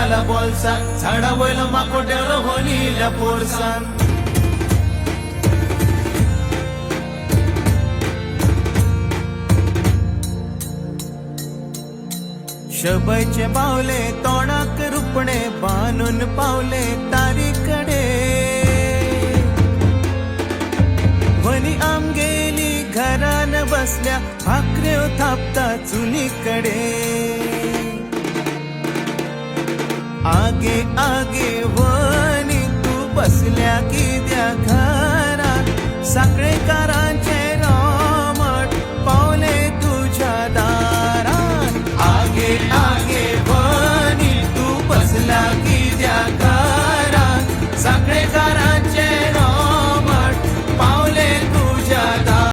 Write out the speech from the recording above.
झाला बोलसान झाडा वयल माकोट्यावर होलील्या पोरसान शबैचे बावले तोंडाक रुपणे बांधून पावले तारीकडे वनी आमगेली घरान बसल्या भाकऱ्यो थापता चुलीकडे आगे आगे वनी तू बसल्या किद्या घरात साखळेकारांची